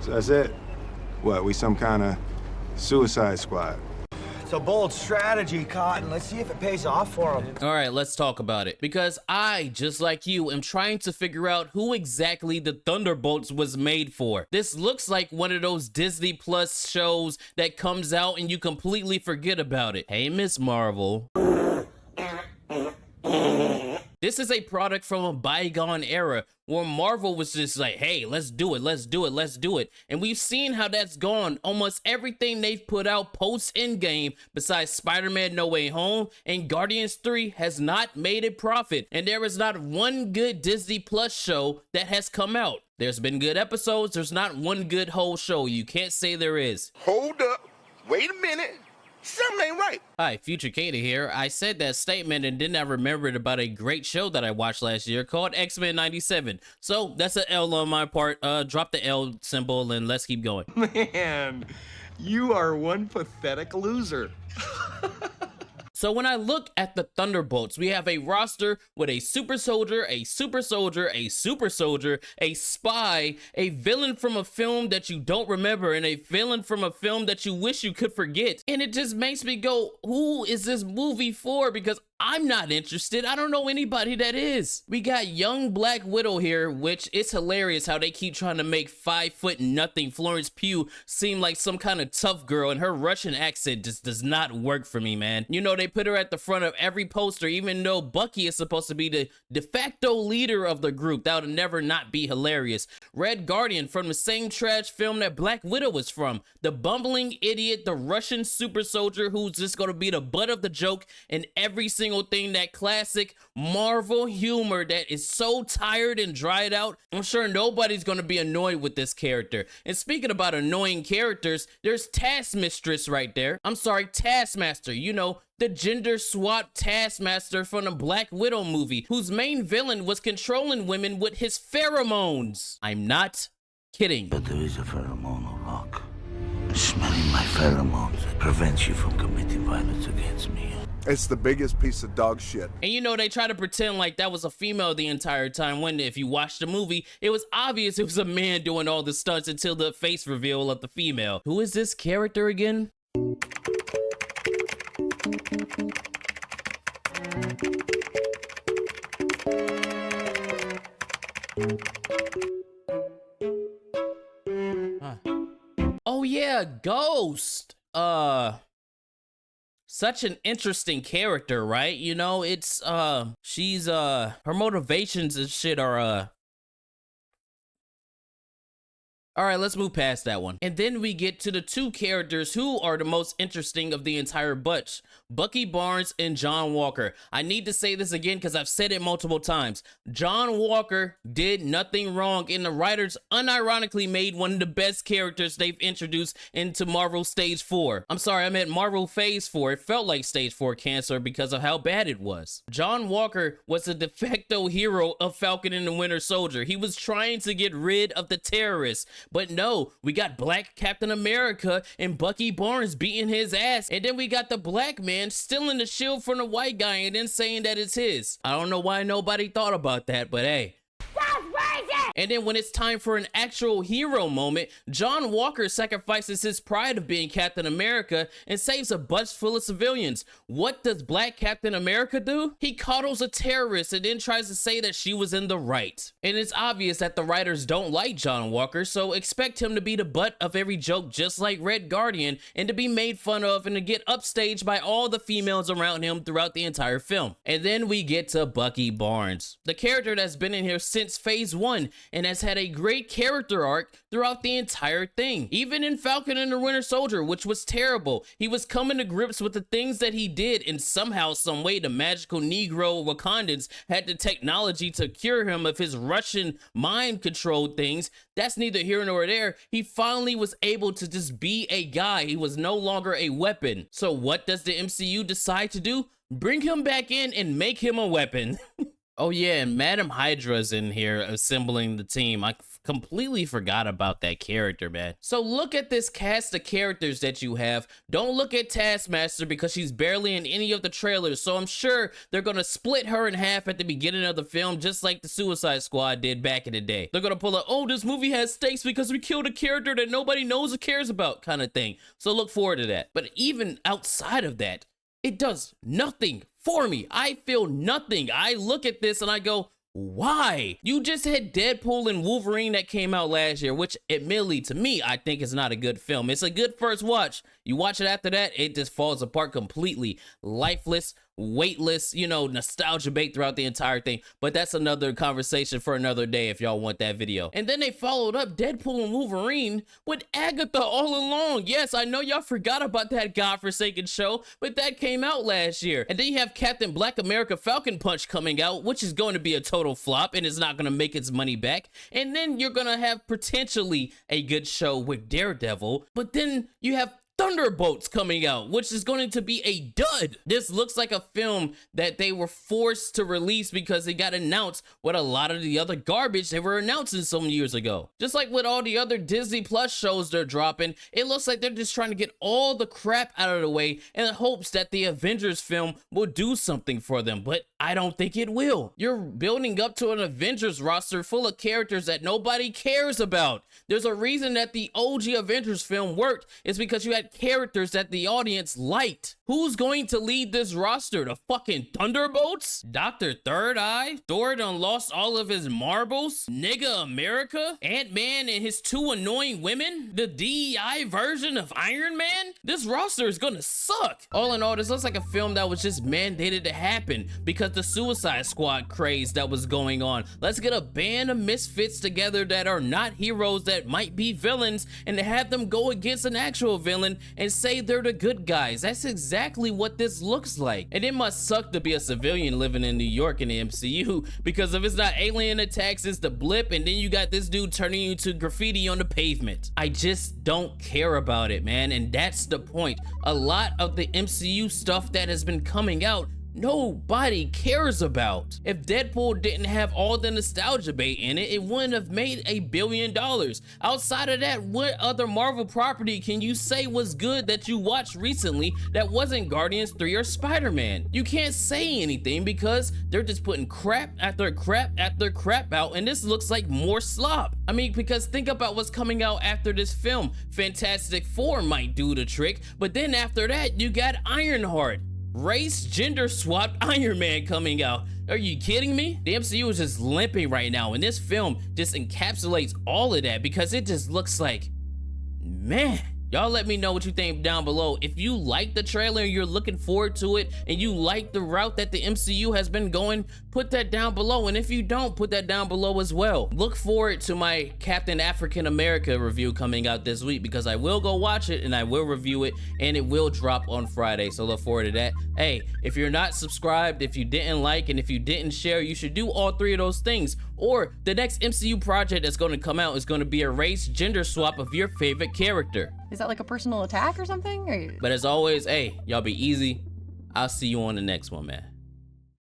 So that's it. What, we some kind of suicide squad? It's a bold strategy, Cotton. Let's see if it pays off for him. All right, let's talk about it. Because I, just like you, am trying to figure out who exactly the Thunderbolts was made for. This looks like one of those Disney Plus shows that comes out and you completely forget about it. Hey, Miss Marvel. This is a product from a bygone era where Marvel was just like, hey, let's do it, let's do it, let's do it. And we've seen how that's gone. Almost everything they've put out post-Endgame, besides Spider-Man No Way Home and Guardians 3, has not made a profit. And there is not one good Disney Plus show that has come out. There's been good episodes, there's not one good whole show. You can't say there is. Hold up, wait a minute. Something ain't right. Hi, Future Katie here. I said that statement and then I remembered about a great show that I watched last year called X-Men 97. So that's an L on my part. Drop the L symbol and let's keep going. Man, you are one pathetic loser. So when I look at the Thunderbolts, we have a roster with a super soldier, a super soldier, a super soldier, a spy, a villain from a film that you don't remember, and a villain from a film that you wish you could forget. And it just makes me go, who is this movie for? Because I'm not interested. I don't know anybody that is. We got young Black Widow here, which it's hilarious how they keep trying to make 5'0" Florence Pugh seem like some kind of tough girl, and her Russian accent just does not work for me, man. You know, they put her at the front of every poster, even though Bucky is supposed to be the de facto leader of the group. That would never not be hilarious. Red Guardian from the same trash film that Black Widow was from. The bumbling idiot, the Russian super soldier who's just gonna be the butt of the joke in every single thing, that classic Marvel humor that is so tired and dried out. I'm sure nobody's gonna be annoyed with this character. And speaking about annoying characters, there's Taskmistress right there. I'm sorry, Taskmaster. You know, the gender swap Taskmaster from the Black Widow movie, whose main villain was controlling women with his pheromones. I'm not kidding. But there is a pheromonal lock. Smelling my pheromones prevents you from committing violence against me. It's the biggest piece of dog shit. And you know, they try to pretend like that was a female the entire time, when if you watch the movie, it was obvious it was a man doing all the stunts until the face reveal of the female. Who is this character again? Oh yeah, Ghost. Such an interesting character, right? You know, it's she's her motivations and shit are all right, let's move past that one. And then we get to the two characters who are the most interesting of the entire bunch. Bucky Barnes and John Walker. I need to say this again because I've said it multiple times. John Walker did nothing wrong, and the writers unironically made one of the best characters they've introduced into Marvel Stage 4. I'm sorry, I meant Marvel Phase 4. It felt like Stage 4 cancer because of how bad it was. John Walker was the de facto hero of Falcon and the Winter Soldier. He was trying to get rid of the terrorists. But no, we got Black Captain America and Bucky Barnes beating his ass. And then we got the black man stealing the shield from the white guy and then saying that it's his. I don't know why nobody thought about that, but hey. And then when it's time for an actual hero moment, John Walker sacrifices his pride of being Captain America and saves a bus full of civilians. What does Black Captain America do? He coddles a terrorist and then tries to say that she was in the right. And it's obvious that the writers don't like John Walker, so expect him to be the butt of every joke just like Red Guardian, and to be made fun of and to get upstaged by all the females around him throughout the entire film. And then we get to Bucky Barnes, the character that's been in here since Phase 1 and has had a great character arc throughout the entire thing. Even in Falcon and the Winter Soldier, which was terrible, he was coming to grips with the things that he did, and somehow, some way, the magical Negro Wakandans had the technology to cure him of his Russian mind-controlled things. That's neither here nor there. He finally was able to just be a guy. He was no longer a weapon. So what does the MCU decide to do? Bring him back in and make him a weapon. Oh yeah, and Madam Hydra's in here assembling the team. I completely forgot about that character, man. So look at this cast of characters that you have. Don't look at Taskmaster because she's barely in any of the trailers. So I'm sure they're gonna split her in half at the beginning of the film, just like the Suicide Squad did back in the day. They're gonna pull a, oh, this movie has stakes because we killed a character that nobody knows or cares about kind of thing. So look forward to that. But even outside of that, it does nothing for me. I feel nothing. I look at this and I go, why? You just had Deadpool and Wolverine that came out last year, which admittedly to me, I think is not a good film. It's a good first watch. You watch it after that, it just falls apart completely. Lifeless, weightless, you know, nostalgia bait throughout the entire thing. But that's another conversation for another day if y'all want that video. And then they followed up Deadpool and Wolverine with Agatha All Along. Yes, I know y'all forgot about that godforsaken show, but that came out last year. And then you have Captain Black America Falcon Punch coming out, which is going to be a total flop and is not going to make its money back. And then you're going to have potentially a good show with Daredevil, but then you have Thunderbolts coming out, which is going to be a dud. This looks like a film that they were forced to release because it got announced with a lot of the other garbage they were announcing some years ago. Just like with all the other Disney Plus shows they're dropping, it looks like they're just trying to get all the crap out of the way in hopes that the Avengers film will do something for them, but I don't think it will. You're building up to an Avengers roster full of characters that nobody cares about. There's a reason that the OG Avengers film worked. It's because you had characters that the audience liked. Who's going to lead this roster? The fucking Thunderbolts? Dr. Third Eye? Thor done lost all of his marbles? Nigga America? Ant-Man and his two annoying women? The DEI version of Iron Man? This roster is gonna suck. All in all, this looks like a film that was just mandated to happen because the Suicide Squad craze that was going on. Let's get a band of misfits together that are not heroes, that might be villains, and to have them go against an actual villain and say they're the good guys. That's exactly what this looks like. And it must suck to be a civilian living in New York in the MCU, because if it's not alien attacks, it's the blip, and then you got this dude turning you to graffiti on the pavement. I just don't care about it, man, and that's the point. A lot of the MCU stuff that has been coming out, nobody cares about. If Deadpool didn't have all the nostalgia bait in it, it wouldn't have made $1 billion. Outside of that, what other Marvel property can you say was good that you watched recently that wasn't Guardians 3 or Spider-Man? You can't say anything because they're just putting crap after crap after crap out, and this looks like more slop. I mean, because think about what's coming out after this film. Fantastic Four might do the trick, but then after that, you got Ironheart. Race gender swapped Iron Man coming out. Are you kidding me? The MCU is just limping right now, and this film just encapsulates all of that because it just looks like, man. Y'all let me know what you think down below. If you like the trailer and you're looking forward to it and you like the route that the MCU has been going, put that down below. And if you don't, put that down below as well. Look forward to my Captain African America review coming out this week because I will go watch it and I will review it and it will drop on Friday. So look forward to that. Hey, if you're not subscribed, if you didn't like, and if you didn't share, you should do all three of those things. Or the next MCU project that's going to come out is going to be a race gender swap of your favorite character. Is that like a personal attack or something? But as always, hey, y'all be easy. I'll see you on the next one, man.